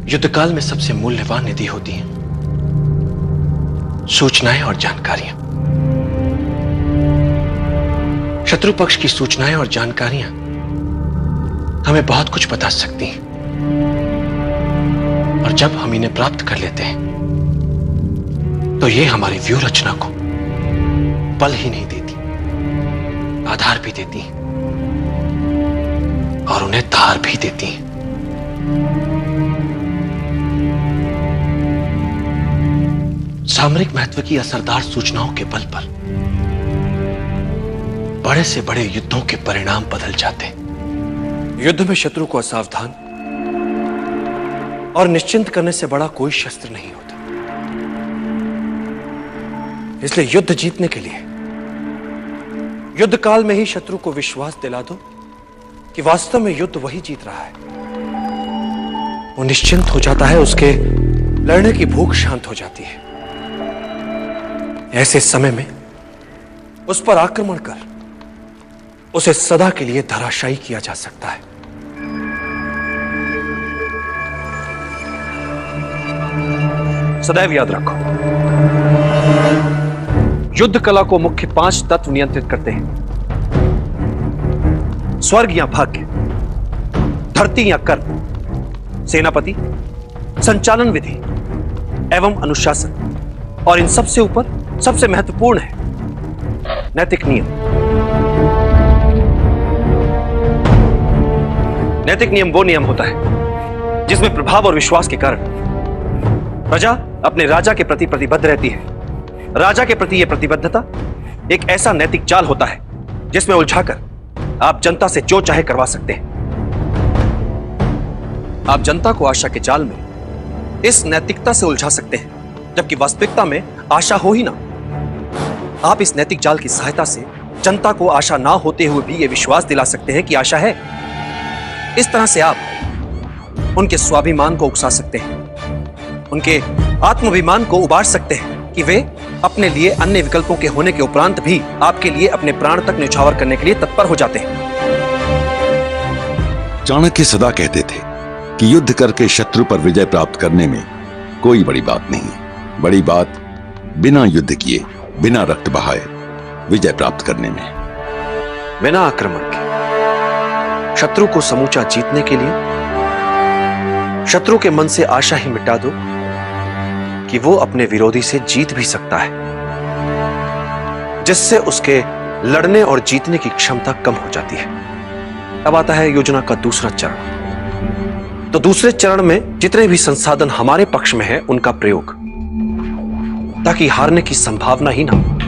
युद्धकाल में सबसे मूल्यवान निधि होती है सूचनाएं और जानकारियां। शत्रु पक्ष की सूचनाएं और जानकारियां हमें बहुत कुछ बता सकती हैं, और जब हम इन्हें प्राप्त कर लेते हैं तो ये हमारी व्यूह रचना को बल ही नहीं देती, आधार भी देती हैं और उन्हें धार भी देती हैं। सामरिक महत्व की असरदार सूचनाओं के बल पर बड़े से बड़े युद्धों के परिणाम बदल जाते हैं। युद्ध में शत्रु को असावधान और निश्चिंत करने से बड़ा कोई शस्त्र नहीं होता। इसलिए युद्ध जीतने के लिए युद्ध काल में ही शत्रु को विश्वास दिला दो कि वास्तव में युद्ध वही जीत रहा है। वो निश्चिंत हो जाता है, उसके लड़ने की भूख शांत हो जाती है। ऐसे समय में उस पर आक्रमण कर उसे सदा के लिए धराशायी किया जा सकता है। सदैव याद रखो, युद्ध कला को मुख्य 5 तत्व नियंत्रित करते हैं। स्वर्ग या भाग्य, धरती या कर्म, सेनापति, संचालन विधि एवं अनुशासन, और इन सबसे ऊपर सबसे महत्वपूर्ण है नैतिक नियम। नैतिक नियम वो नियम होता है जिसमें प्रभाव और विश्वास के कारण प्रजा अपने राजा के प्रति प्रतिबद्ध रहती है। राजा के प्रति यह प्रतिबद्धता एक ऐसा नैतिक जाल होता है जिसमें उलझाकर आप जनता से जो चाहे करवा सकते हैं। आप जनता को आशा के जाल में इस नैतिकता से उलझा सकते हैं, जबकि वास्तविकता में आशा हो ही ना। आप इस नैतिक जाल की सहायता से जनता को आशा ना होते हुए भी यह विश्वास दिला सकते हैं कि आशा है। इस तरह से आप उनके स्वाभिमान को उकसा सकते हैं, उनके आत्माभिमान को उबार सकते हैं कि वे अपने लिए अन्य विकल्पों के होने के उपरांत भी आपके लिए अपने प्राण तक न्यौछावर करने के लिए तत्पर हो जाते हैं। चाणक्य सदा कहते थे कि युद्ध करके शत्रु पर विजय प्राप्त करने में कोई बड़ी बात नहीं है। बड़ी बात बिना युद्ध किए, बिना रक्त बहाए विजय प्राप्त करने में। बिना आक्रमण के शत्रु को समूचा जीतने के लिए शत्रु के मन से आशा ही मिटा दो कि वो अपने विरोधी से जीत भी सकता है, जिससे उसके लड़ने और जीतने की क्षमता कम हो जाती है। अब आता है योजना का दूसरा चरण। तो दूसरे चरण में जितने भी संसाधन हमारे पक्ष में है उनका प्रयोग, ताकि हारने की संभावना ही ना हो।